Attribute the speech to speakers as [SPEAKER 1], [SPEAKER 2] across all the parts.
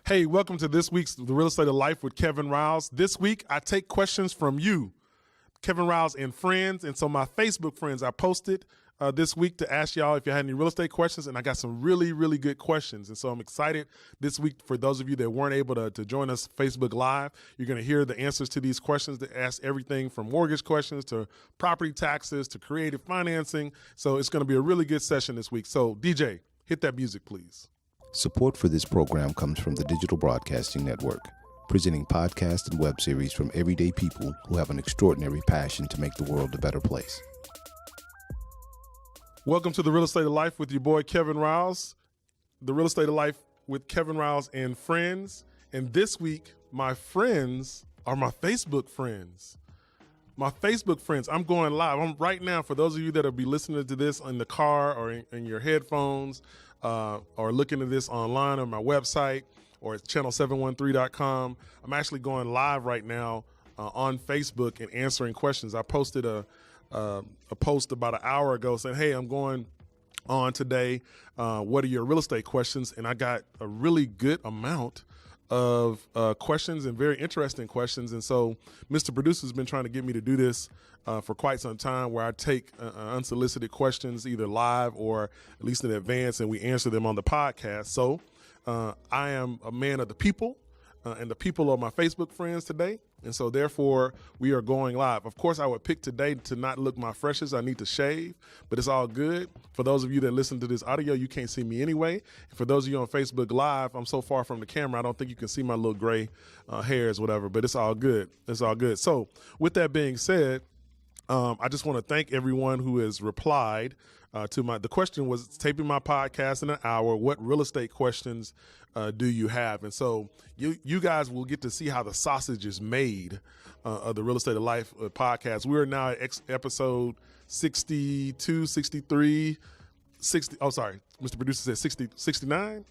[SPEAKER 1] Hey, welcome to this week's The Real Estate of Life with Kevin Riles. This week, I take questions from you, Kevin Riles and friends. And so my Facebook friends, I posted this week to ask y'all if you had any real estate questions, and I got some really, really good questions. And so I'm excited this week for those of you that weren't able to join us Facebook Live. You're going to hear the answers to these questions that ask everything from mortgage questions to property taxes to creative financing. So it's going to be a really good session this week. So DJ, hit that music, please.
[SPEAKER 2] Support for this program comes from the Digital Broadcasting Network, presenting podcasts and web series from everyday people who have an extraordinary passion to make the world a better place.
[SPEAKER 1] Welcome to The Real Estate of Life with your boy, Kevin Riles. The Real Estate of Life with Kevin Riles and friends. And this week, my friends are my Facebook friends. My Facebook friends, I'm going live. I'm right now, for those of you that will be listening to this in the car or in your headphones, or looking at this online on my website or at channel713.com. I'm actually going live right now on Facebook and answering questions. I posted a post about an hour ago saying, hey, I'm going on today. What are your real estate questions? And I got a really good amount of questions and very interesting questions. And so Mr. Producer's been trying to get me to do this for quite some time, where I take unsolicited questions either live or at least in advance, and we answer them on the podcast. So I am a man of the people, and the people are my Facebook friends today. And so therefore we are going live. Of course, I would pick today to not look my freshest. I need to shave, but it's all good. For those of you that listen to this audio, you can't see me anyway. And for those of you on Facebook Live, I'm so far from the camera, I don't think you can see my little gray hairs, whatever, but it's all good. It's all good. So with that being said, I just want to thank everyone who has replied to the question was, taping my podcast in an hour, what real estate questions do you have? And so you guys will get to see how the sausage is made of the Real Estate of Life podcast. We are now at episode 62, 63, 60. Oh, sorry. Mr. Producer said 60, 69,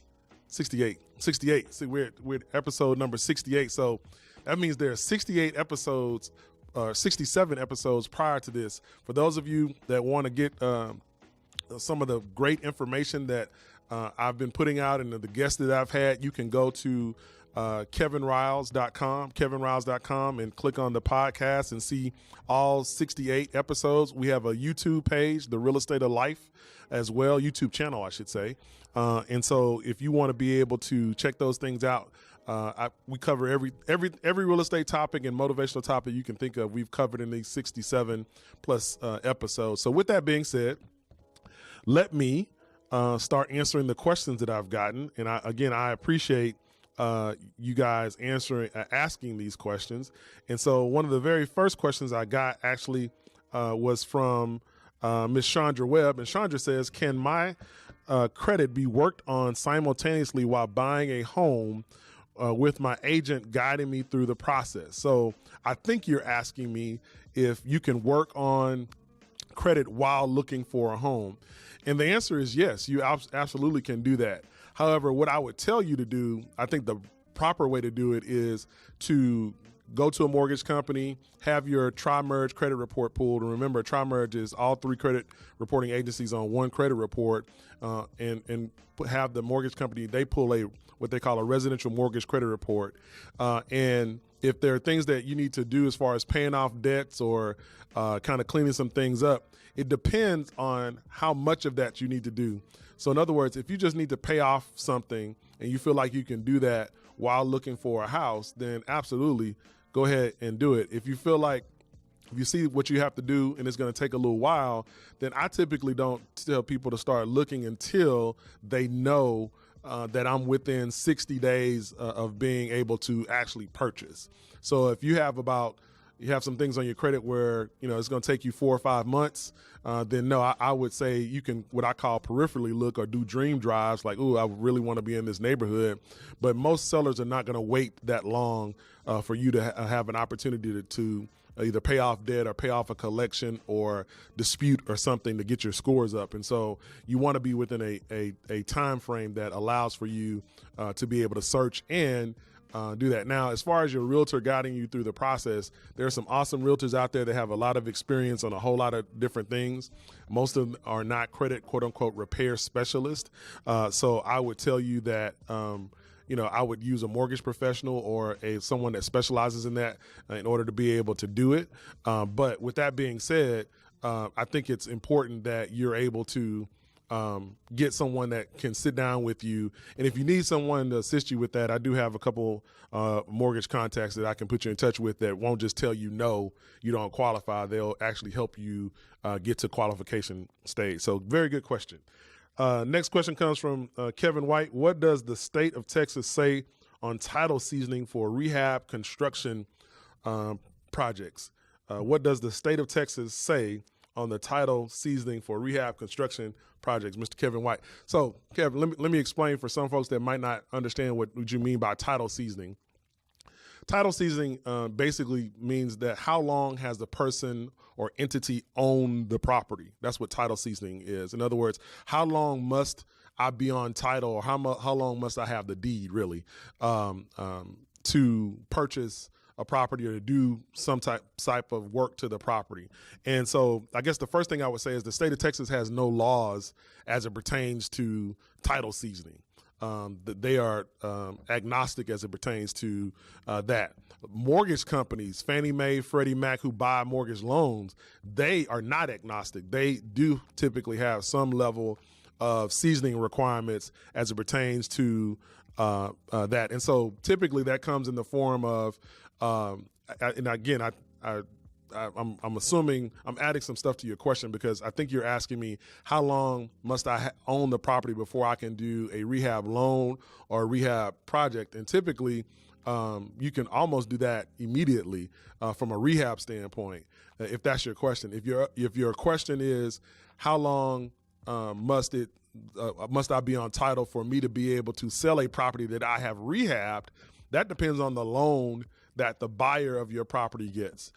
[SPEAKER 1] 68, 68. See, we're at episode number 68. So that means there are 68 episodes, 67 episodes prior to this. For those of you that want to get some of the great information that I've been putting out and the guests that I've had, you can go to kevinriles.com, and click on the podcast and see all 68 episodes. We have a YouTube page, The Real Estate of Life, as well, YouTube channel, I should say. And so if you want to be able to check those things out, we cover every real estate topic and motivational topic you can think of. We've covered in these 67 plus episodes. So with that being said, let me start answering the questions that I've gotten. And I appreciate you guys asking these questions. And so one of the very first questions I got actually was from Ms. Chandra Webb. And Chandra says, can my credit be worked on simultaneously while buying a home with my agent guiding me through the process? So I think you're asking me if you can work on credit while looking for a home. And the answer is yes, you absolutely can do that. However, what I would tell you to do, I think the proper way to do it is to go to a mortgage company, have your Tri-Merge credit report pulled. And remember, Tri-Merge is all three credit reporting agencies on one credit report, and have the mortgage company, they pull what they call a residential mortgage credit report. And if there are things that you need to do as far as paying off debts or kind of cleaning some things up, it depends on how much of that you need to do. So in other words, if you just need to pay off something and you feel like you can do that while looking for a house, then absolutely go ahead and do it. If you feel like, if you see what you have to do and it's going to take a little while, then I typically don't tell people to start looking until they know that I'm within 60 days of being able to actually purchase. So if you have some things on your credit where, it's going to take you 4 or 5 months, then no, I would say you can, what I call peripherally look or do dream drives, like, I really want to be in this neighborhood. But most sellers are not going to wait that long for you to have an opportunity to either pay off debt or pay off a collection or dispute or something to get your scores up. And so you want to be within a time frame that allows for you to be able to search and do that. Now, as far as your realtor guiding you through the process, there are some awesome realtors out there that have a lot of experience on a whole lot of different things. Most of them are not credit, quote unquote, repair specialists. So I would tell you that I would use a mortgage professional or someone that specializes in that in order to be able to do it. But with that being said, I think it's important that you're able to get someone that can sit down with you. And if you need someone to assist you with that, I do have a couple mortgage contacts that I can put you in touch with that won't just tell you no, you don't qualify. They'll actually help you get to qualification stage. So very good question. Next question comes from Kevin White. What does the state of Texas say on title seasoning for rehab construction projects? What does the state of Texas say on the title seasoning for rehab construction projects, Mr. Kevin White? So, Kevin, let me explain for some folks that might not understand what you mean by title seasoning. Title seasoning basically means that how long has the person or entity owned the property? That's what title seasoning is. In other words, how long must I be on title, or how long must I have the deed, really, to purchase a property or to do some type of work to the property. And so I guess the first thing I would say is the state of Texas has no laws as it pertains to title seasoning. They are agnostic as it pertains to that. Mortgage companies, Fannie Mae, Freddie Mac, who buy mortgage loans, they are not agnostic. They do typically have some level of seasoning requirements as it pertains to that. And so typically that comes in the form of, and again, I'm assuming I'm adding some stuff to your question, because I think you're asking me how long must I own the property before I can do a rehab loan or a rehab project. And typically you can almost do that immediately from a rehab standpoint, if that's your question. If your question is how long must I be on title for me to be able to sell a property that I have rehabbed, that depends on the loan that the buyer of your property gets.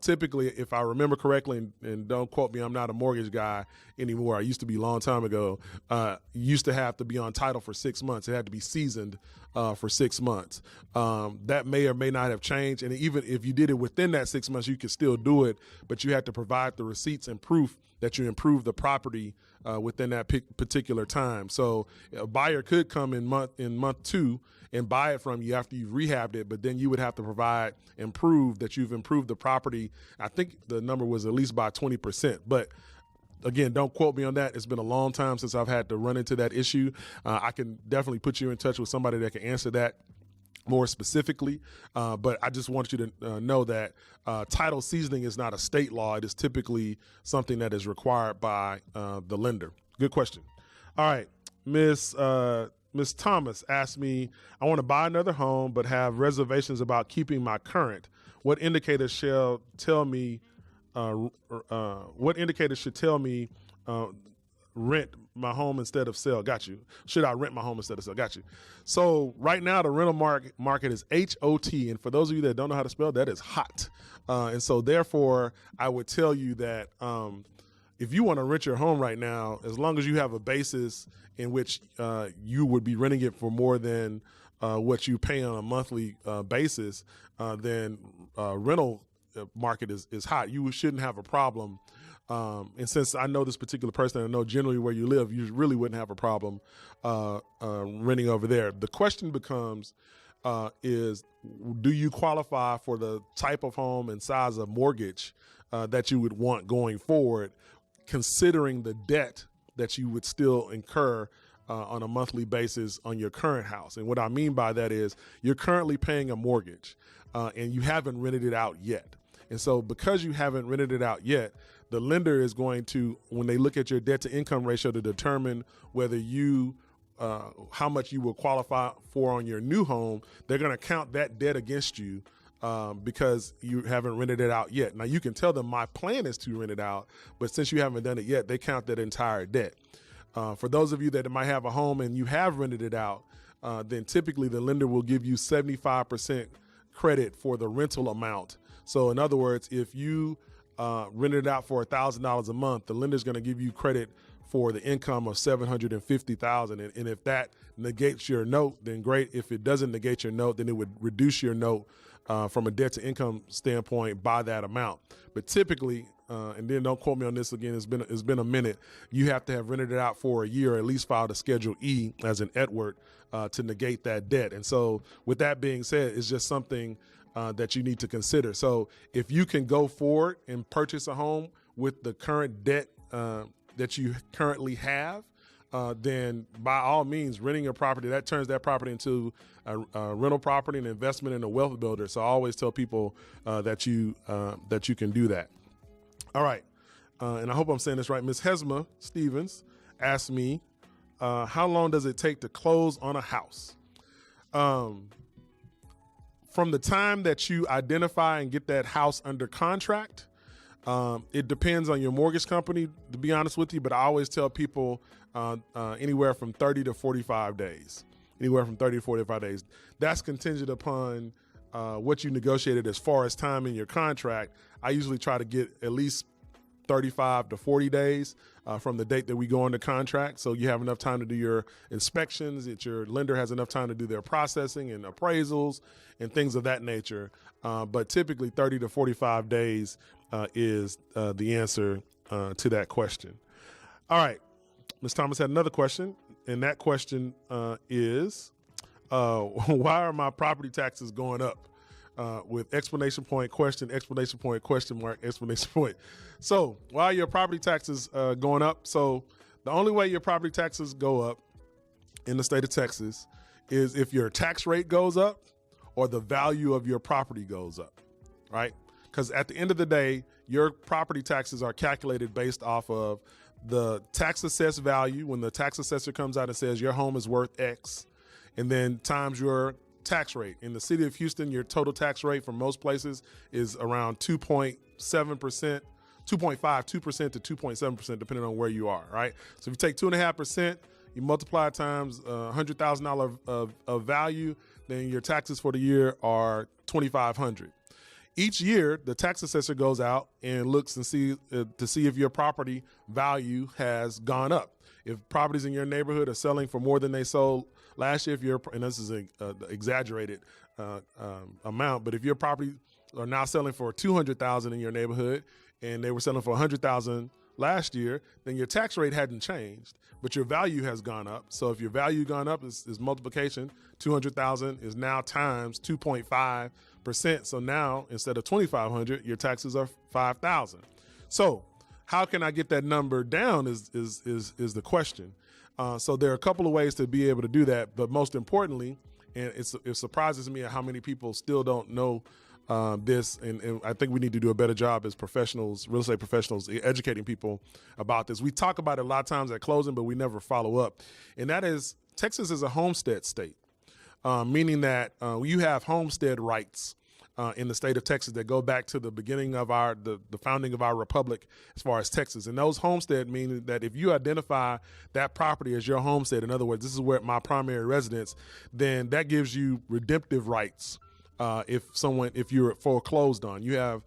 [SPEAKER 1] Typically, if I remember correctly, and don't quote me, I'm not a mortgage guy anymore. I used to be a long time ago. You used to have to be on title for 6 months. It had to be seasoned for 6 months. That may or may not have changed. And even if you did it within that 6 months, you could still do it, but you had to provide the receipts and proof that you improved the property within that particular time. So a buyer could come in month 2 and buy it from you after you've rehabbed it, but then you would have to provide and prove that you've improved the property. I think the number was at least by 20%. But again, don't quote me on that. It's been a long time since I've had to run into that issue. I can definitely put you in touch with somebody that can answer that more specifically. But I just want you to know that title seasoning is not a state law. It is typically something that is required by the lender. Good question. All right, Ms. Thomas asked me, I want to buy another home but have reservations about keeping my current. What indicators shall tell me? What indicators should tell me rent my home instead of sell? Got you. Should I rent my home instead of sell? Got you. So right now the rental market is HOT, and for those of you that don't know how to spell, that is hot. And so therefore, I would tell you that if you want to rent your home right now, as long as you have a basis in which you would be renting it for more than what you pay on a monthly basis, then rental market is hot. You shouldn't have a problem. And since I know this particular person, I know generally where you live, you really wouldn't have a problem renting over there. The question becomes, is do you qualify for the type of home and size of mortgage that you would want going forward, considering the debt that you would still incur on a monthly basis on your current house? And what I mean by that is you're currently paying a mortgage and you haven't rented it out yet. And so because you haven't rented it out yet, the lender is going to, when they look at your debt to income ratio to determine whether you how much you will qualify for on your new home, they're going to count that debt against you because you haven't rented it out yet. Now, you can tell them my plan is to rent it out, but since you haven't done it yet, they count that entire debt. For those of you that might have a home and you have rented it out, then typically the lender will give you 75% credit for the rental amount. So in other words, if you rented it out for $1,000 a month, the lender's going to give you credit for the income of $750,000. And if that negates your note, then great. If it doesn't negate your note, then it would reduce your note from a debt to income standpoint by that amount. But typically, and then don't quote me on this again, it's been a minute, you have to have rented it out for a year, or at least filed a Schedule E as an Edward to negate that debt. And so with that being said, it's just something that you need to consider. So if you can go forward and purchase a home with the current debt that you currently have, then by all means, renting a property, that turns that property into a rental property, an investment in a wealth builder. So I always tell people that you can do that. All right. And I hope I'm saying this right. Ms. Hesma Stevens asked me, how long does it take to close on a house? From the time that you identify and get that house under contract, it depends on your mortgage company, to be honest with you, but I always tell people anywhere from 30 to 45 days. Anywhere from 30 to 45 days. That's contingent upon what you negotiated as far as time in your contract. I usually try to get at least 35 to 40 days from the date that we go into contract. So you have enough time to do your inspections, that your lender has enough time to do their processing and appraisals and things of that nature. But typically 30 to 45 days is the answer to that question. All right. Ms. Thomas had another question, and that question is, why are my property taxes going up? With exclamation point, question mark, exclamation point. So why are your property taxes going up? So the only way your property taxes go up in the state of Texas is if your tax rate goes up or the value of your property goes up, right? Because at the end of the day, your property taxes are calculated based off of the tax assessed value. When the tax assessor comes out and says your home is worth X, and then times your tax rate. In the city of Houston, your total tax rate for most places is around 2.7%, 2.5, 2% to 2.7%, depending on where you are, right? So if you take 2.5%, you multiply times $100,000 of value, then your taxes for the year are $2,500. Each year, the tax assessor goes out and looks and to see if your property value has gone up. If properties in your neighborhood are selling for more than they sold last year, and this is an exaggerated amount, but if your property are now selling for $200,000 in your neighborhood and they were selling for $100,000 last year, then your tax rate hadn't changed, but your value has gone up. So if your value gone up is multiplication, 200,000 is now times 2.5%. So now instead of 2,500, your taxes are 5,000. So how can I get that number down is the question. So there are a couple of ways to be able to do that, but most importantly, and it surprises me how many people still don't know this, and I think we need to do a better job as professionals, real estate professionals, educating people about this. We talk about it a lot of times at closing, but we never follow up. And that is, Texas is a homestead state, meaning that you have homestead rights in the state of Texas that go back to the beginning of the founding of our republic as far as Texas. And those homestead mean that if you identify that property as your homestead, in other words, this is where my primary residence, then that gives you redemptive rights. If you're foreclosed on, you have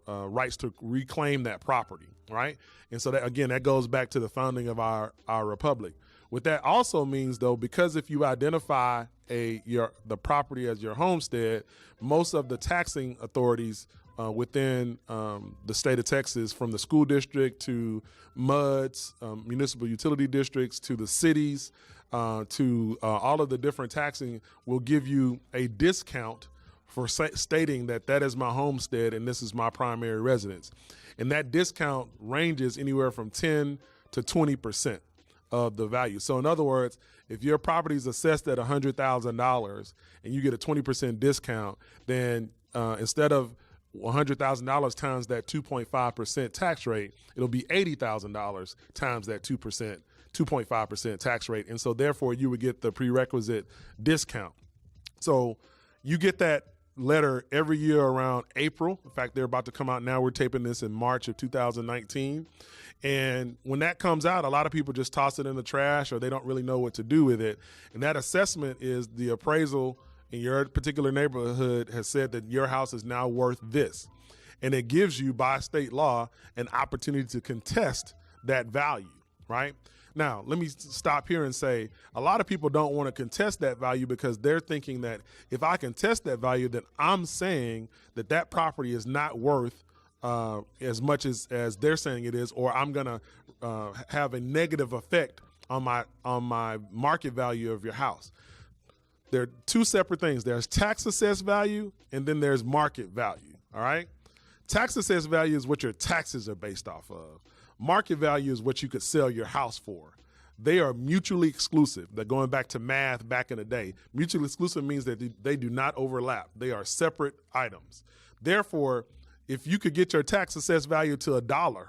[SPEAKER 1] rights to reclaim that property, right? And so that goes back to the founding of our republic. What that also means, though, because if you identify the property as your homestead, most of the taxing authorities within the state of Texas, from the school district to MUDs, municipal utility districts, to the cities, to all of the different taxing, will give you a discount for stating that is my homestead and this is my primary residence. And that discount ranges anywhere from 10 to 20% of the value. So in other words, if your property is assessed at $100,000 and you get a 20% discount, then instead of $100,000 times that 2.5% tax rate, it'll be $80,000 times that 2.5% tax rate. And so therefore you would get the prerequisite discount. So you get that letter every year around April. In fact, they're about to come out now. We're taping this in March of 2019. And when that comes out, a lot of people just toss it in the trash or they don't really know what to do with it. And that assessment is the appraisal in your particular neighborhood has said that your house is now worth this. And it gives you, by state law, an opportunity to contest that value, right? Now, let me stop here and say a lot of people don't want to contest that value because they're thinking that if I contest that value, then I'm saying that property is not worth as much as they're saying it is, or I'm going to have a negative effect on my market value of your house. There are two separate things. There's tax assessed value, and then there's market value. All right. Tax assessed value is what your taxes are based off of. Market value is what you could sell your house for. They are mutually exclusive. They're going back to math back in the day. Mutually exclusive means that they do not overlap. They are separate items. Therefore, if you could get your tax assessed value to $1,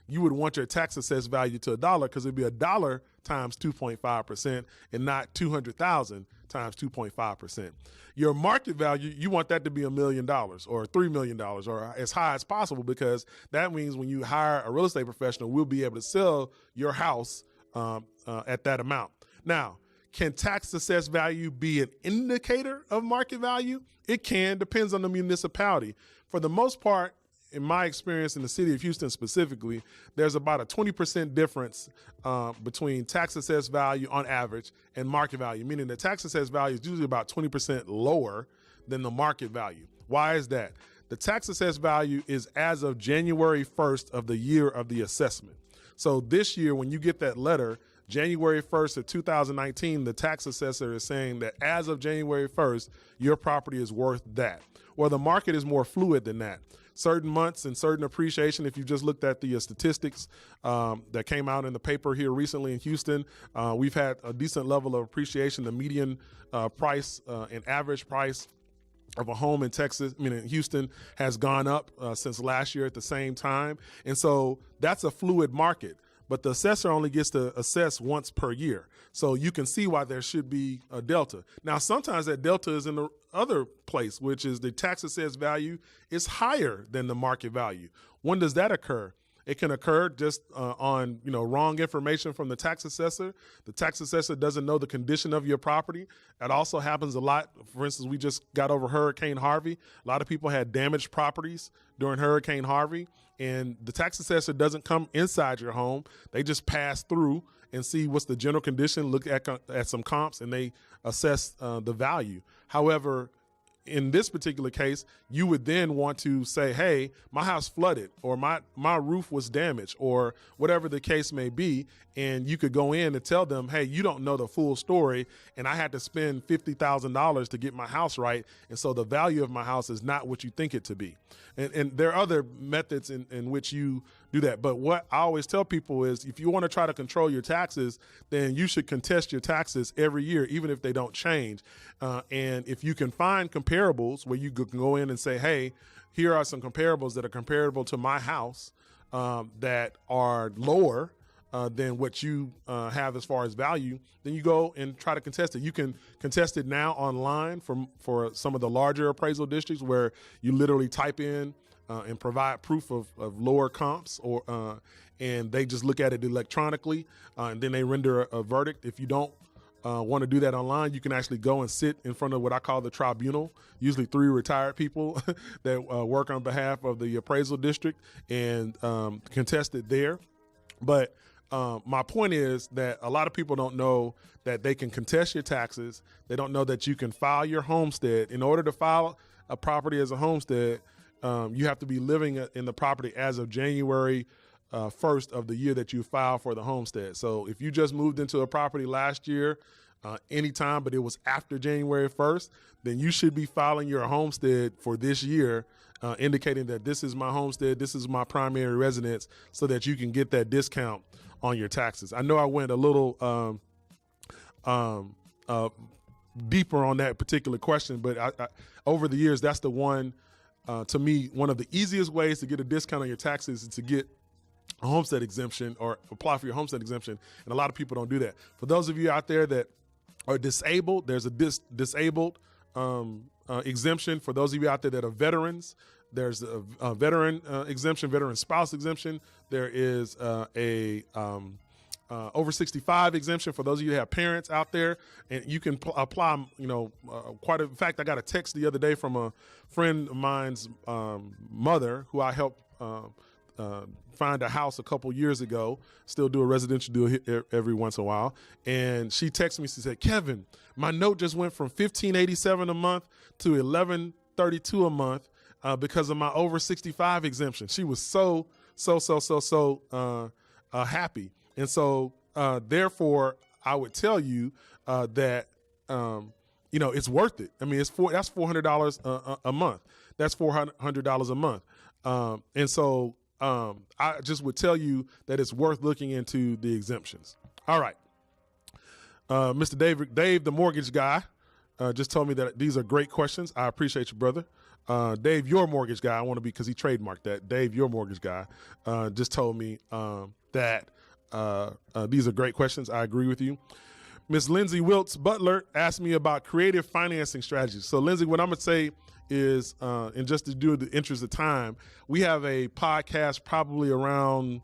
[SPEAKER 1] you would want your tax assessed value to $1 because it'd be $1 times 2.5% and not 200,000 times 2.5%. Your market value, you want that to be $1 million or $3 million or as high as possible, because that means when you hire a real estate professional, we'll be able to sell your house at that amount. Now, can tax assessed value be an indicator of market value? It can, depends on the municipality. For the most part, in my experience in the city of Houston specifically, there's about a 20% difference between tax assessed value on average and market value, meaning the tax assessed value is usually about 20% lower than the market value. Why is that? The tax assessed value is as of January 1st of the year of the assessment. So this year, when you get that letter, January 1st of 2019, the tax assessor is saying that as of January 1st, your property is worth that. Well, the market is more fluid than that. Certain months and certain appreciation, if you just looked at the statistics that came out in the paper here recently in Houston, we've had a decent level of appreciation. The median price and average price of a home in in Houston has gone up since last year at the same time. And so that's a fluid market. But the assessor only gets to assess once per year. So you can see why there should be a delta. Now, sometimes that delta is in the other place, which is the tax assessed value is higher than the market value. When does that occur? It can occur just on wrong information from the tax assessor. The tax assessor doesn't know the condition of your property. That also happens a lot. For instance, we just got over Hurricane Harvey. A lot of people had damaged properties during Hurricane Harvey, and the tax assessor doesn't come inside your home. They just pass through and see what's the general condition, look at some comps, and they assess the value. However, in this particular case, you would then want to say, hey, my house flooded, or my roof was damaged, or whatever the case may be. And you could go in and tell them, hey, you don't know the full story, and I had to spend $50,000 to get my house right. And so the value of my house is not what you think it to be. And there are other methods in which you do that. But what I always tell people is, if you want to try to control your taxes, then you should contest your taxes every year, even if they don't change. And if you can find comparables where you can go in and say, hey, here are some comparables that are comparable to my house that are lower than what you have as far as value, then you go and try to contest it. You can contest it now online for some of the larger appraisal districts, where you literally type in and provide proof of lower comps, and they just look at it electronically, and then they render a verdict. If you don't want to do that online, you can actually go and sit in front of what I call the tribunal, usually 3 retired people that work on behalf of the appraisal district, and contest it there. But my point is that a lot of people don't know that they can contest your taxes. They don't know that you can file your homestead. In order to file a property as a homestead, you have to be living in the property as of January 1st of the year that you file for the homestead. So if you just moved into a property last year, anytime, but it was after January 1st, then you should be filing your homestead for this year, indicating that this is my homestead, this is my primary residence, so that you can get that discount on your taxes. I know I went a little deeper on that particular question, but I over the years, that's the one, to me, one of the easiest ways to get a discount on your taxes is to get a homestead exemption or apply for your homestead exemption. And a lot of people don't do that. For those of you out there that are disabled, there's a disabled exemption. For those of you out there that are veterans, there's a veteran exemption, veteran spouse exemption. There is a over 65 exemption for those of you that have parents out there, and you can apply, in fact, I got a text the other day from a friend of mine's mother, who I helped find a house a couple years ago, still do a residential deal every once in a while. And she texted me, she said, Kevin, my note just went from $1,587 a month to $1,132 a month. because of my over 65 exemption. She was so happy. And so, therefore, I would tell you that, it's worth it. I mean, that's $400 a month. That's $400 a month. And so I just would tell you that it's worth looking into the exemptions. All right. Mr. Dave, the mortgage guy, just told me that these are great questions. I appreciate you, brother. Dave, your mortgage guy, I want to be, because he trademarked that. Dave, your mortgage guy, just told me that these are great questions. I agree with you. Miss Lindsay Wiltz Butler asked me about creative financing strategies. So, Lindsay, what I'm going to say is, and just to do the interest of time, we have a podcast probably around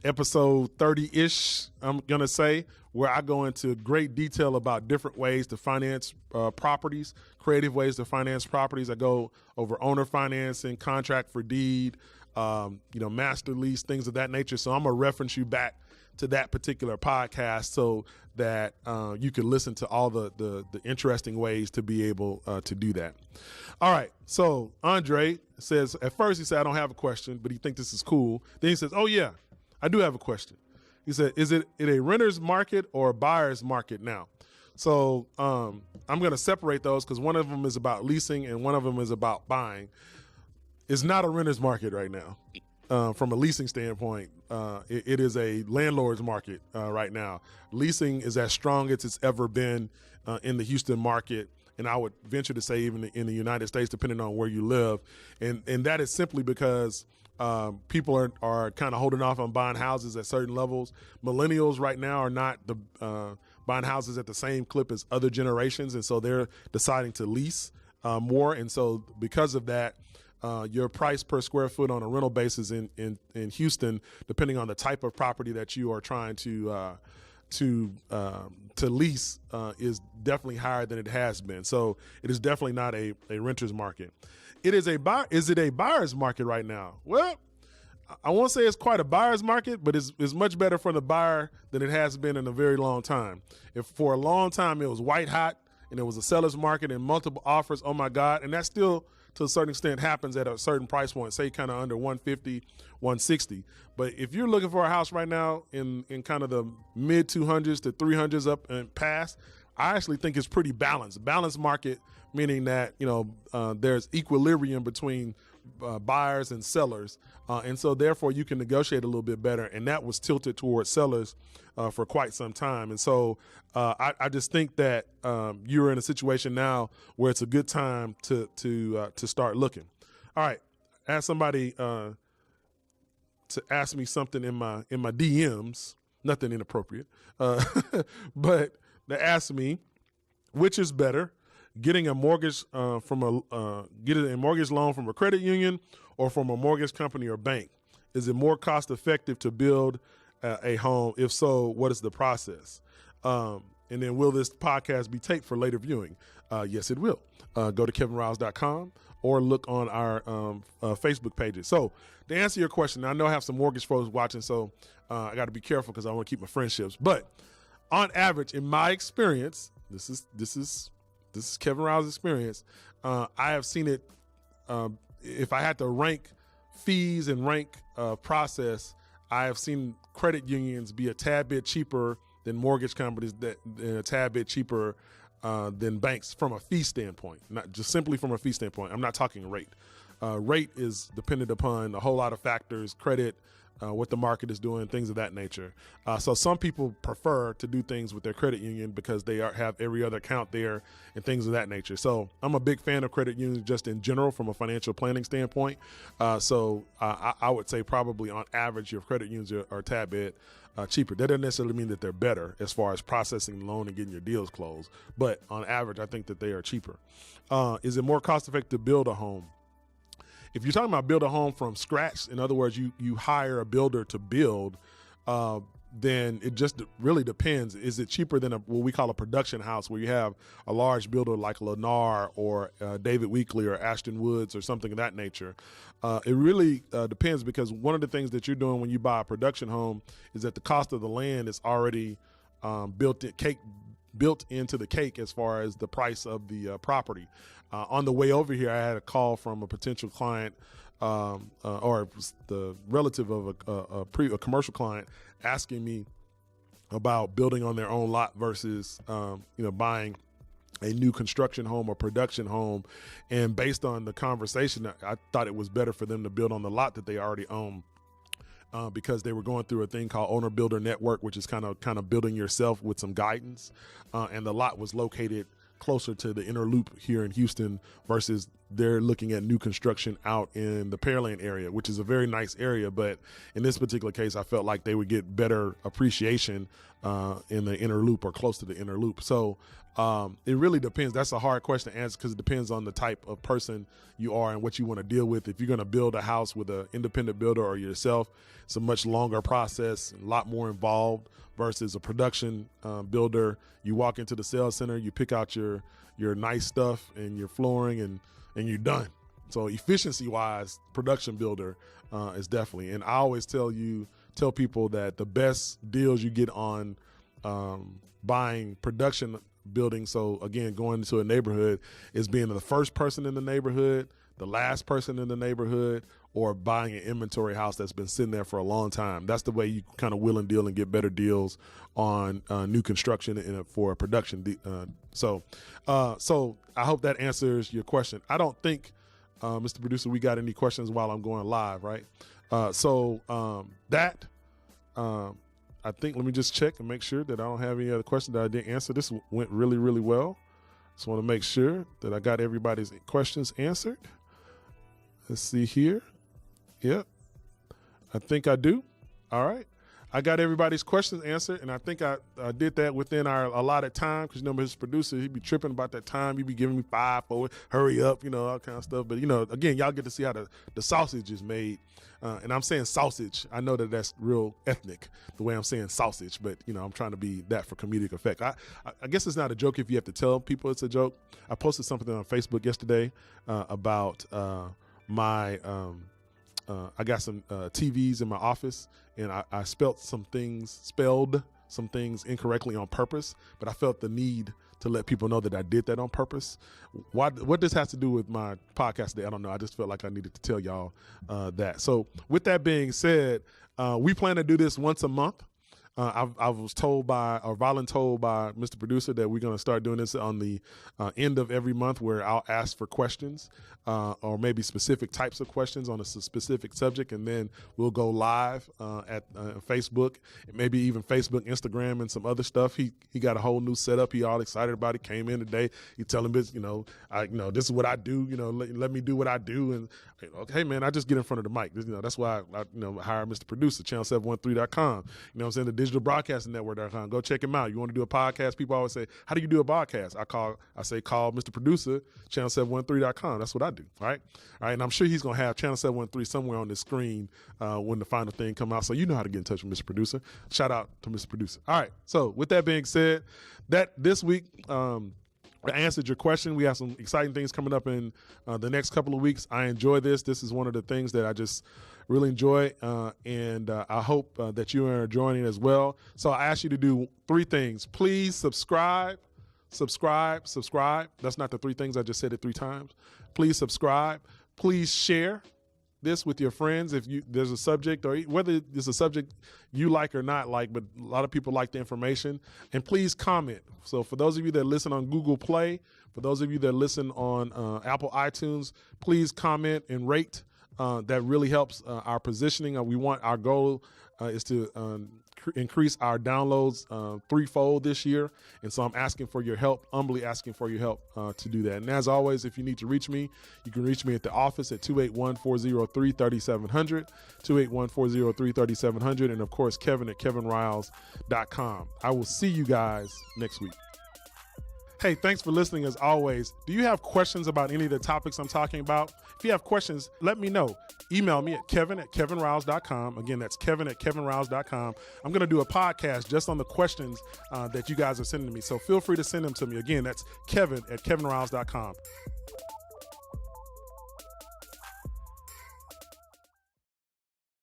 [SPEAKER 1] episode 30-ish, I'm going to say, where I go into great detail about different ways to finance properties, creative ways to finance properties. I go over owner financing, contract for deed, master lease, things of that nature. So I'm going to reference you back to that particular podcast so that you can listen to all the interesting ways to be able to do that. All right. So Andre says, at first he said, I don't have a question, but he thinks this is cool. Then he says, oh yeah, I do have a question. He said, is it a renter's market or a buyer's market now? So I'm going to separate those because one of them is about leasing and one of them is about buying. It's not a renter's market right now. From a leasing standpoint, it is a landlord's market right now. Leasing is as strong as it's ever been in the Houston market, and I would venture to say even in the United States, depending on where you live. And that is simply because people are kind of holding off on buying houses at certain levels. Millennials right now are not buying houses at the same clip as other generations, and so they're deciding to lease more. And so because of that, your price per square foot on a rental basis in Houston, depending on the type of property that you are trying to lease, is definitely higher than it has been. So it is definitely not a renter's market. Is it a buyer's market right now? Well, I won't say it's quite a buyer's market, but it's much better for the buyer than it has been in a very long time. If for a long time it was white hot and it was a seller's market and multiple offers, oh my God, and that still to a certain extent happens at a certain price point, say kind of under 150, 160. But if you're looking for a house right now in kind of the mid 200s to 300s up and past, I actually think it's pretty balanced. Balanced market, meaning that, there's equilibrium between buyers and sellers. And so therefore you can negotiate a little bit better. And that was tilted towards sellers for quite some time. And so I just think that you're in a situation now where it's a good time to start looking. All right. I had somebody to ask me something in my DMs, nothing inappropriate, but they asked me, which is better, getting a mortgage getting a mortgage loan from a credit union or from a mortgage company or bank? Is it more cost effective to build a home? If so, what is the process? And then will this podcast be taped for later viewing? Yes, it will. Go to kevinriles.com or look on our Facebook pages. So to answer your question, I know I have some mortgage folks watching, so I got to be careful because I want to keep my friendships. But on average, in my experience, this is Kevin Riles' experience. I have seen it. If I had to rank fees and rank process, I have seen credit unions be a tad bit cheaper than mortgage companies, a tad bit cheaper than banks from a fee standpoint. Not just simply from a fee standpoint. I'm not talking rate. Rate is dependent upon a whole lot of factors: credit, what the market is doing, things of that nature. So some people prefer to do things with their credit union because they have every other account there and things of that nature. So I'm a big fan of credit unions just in general from a financial planning standpoint. So I would say probably on average your credit unions are a tad bit cheaper. That doesn't necessarily mean that they're better as far as processing the loan and getting your deals closed. But on average, I think that they are cheaper. Is it more cost effective to build a home? If you're talking about build a home from scratch, in other words, you hire a builder to build, then it just really depends. Is it cheaper than what we call a production house, where you have a large builder like Lennar or David Weekley or Ashton Woods or something of that nature? It really depends, because one of the things that you're doing when you buy a production home is that the cost of the land is already built into the cake as far as the price of the property. On the way over here, I had a call from a potential client or the relative of a commercial client asking me about building on their own lot versus buying a new construction home or production home. And based on the conversation, I thought it was better for them to build on the lot that they already own. Because they were going through a thing called Owner Builder Network, which is kind of building yourself with some guidance. And the lot was located closer to the inner loop here in Houston versus they're looking at new construction out in the Pearland area, which is a very nice area. But in this particular case, I felt like they would get better appreciation in the inner loop or close to the inner loop. So it really depends. That's a hard question to answer because it depends on the type of person you are and what you want to deal with. If you're going to build a house with an independent builder or yourself, it's a much longer process, a lot more involved versus a production builder. You walk into the sales center, you pick out your nice stuff and your flooring and you're done. So efficiency wise, production builder is definitely. And I always tell people that the best deals you get on buying production building. So again, going into a neighborhood is being the first person in the neighborhood, the last person in the neighborhood, or buying an inventory house that's been sitting there for a long time. That's the way you kind of will and deal and get better deals on new construction for a production. So I hope that answers your question. I don't think, Mr. Producer, we got any questions while I'm going live, right? I think, let me just check and make sure that I don't have any other questions that I didn't answer. This went really, really well. Just want to make sure that I got everybody's questions answered. Let's see here. Yep. I think I do. All right. I got everybody's questions answered, and I think I did that within our allotted time because, his producer, he'd be tripping about that time. He'd be giving me 5, 4, hurry up, all kind of stuff. But, again, y'all get to see how the sausage is made. And I'm saying sausage. I know that that's real ethnic, the way I'm saying sausage, but, I'm trying to be that for comedic effect. I guess it's not a joke if you have to tell people it's a joke. I posted something on Facebook yesterday about my I got some TVs in my office, and I spelled some things incorrectly on purpose, but I felt the need to let people know that I did that on purpose. What this has to do with my podcast today, I don't know. I just felt like I needed to tell y'all that. So with that being said, we plan to do this once a month. I was told by Mr. Producer that we're going to start doing this on the end of every month, where I'll ask for questions or maybe specific types of questions on a specific subject, and then we'll go live at Facebook, maybe even Facebook, Instagram, and some other stuff. He got a whole new setup. He all excited about it. Came in today. He telling me, this is what I do. Let me do what I do. And okay, man, I just get in front of the mic. That's why I hired Mr. Producer, channel713.com. You know what I'm saying? The Digital Broadcasting Network.com. Go check him out. You want to do a podcast? People always say, how do you do a podcast? I say, call Mr. Producer, channel713.com. That's what I do. All right. And I'm sure he's going to have channel 713 somewhere on the screen when the final thing come out. So you know how to get in touch with Mr. Producer. Shout out to Mr. Producer. All right. So with that being said, that this week, I answered your question. We have some exciting things coming up in the next couple of weeks. I enjoy this. This is one of the things that I just really enjoy, and I hope that you are enjoying it as well. So I ask you to do 3 things. Please subscribe. That's not the 3 things. I just said it 3 times. Please subscribe. Please share this with your friends if there's a subject, or whether it's a subject you like or not like, but a lot of people like the information. And please comment. So for those of you that listen on Google Play, for those of you that listen on Apple iTunes, please comment and rate. That really helps our positioning. Our goal is to increase our downloads 3-fold this year. And so I'm asking for your help, humbly asking for your help to do that. And as always, if you need to reach me, you can reach me at the office at 281-403-3700, 281-403-3700, and of course, Kevin at kevinriles.com. I will see you guys next week. Hey, thanks for listening as always. Do you have questions about any of the topics I'm talking about? If you have questions, let me know. Email me at kevin@kevinriles.com. Again, that's kevin@kevinriles.com. I'm going to do a podcast just on the questions that you guys are sending me. So feel free to send them to me. Again, that's kevin@kevinriles.com.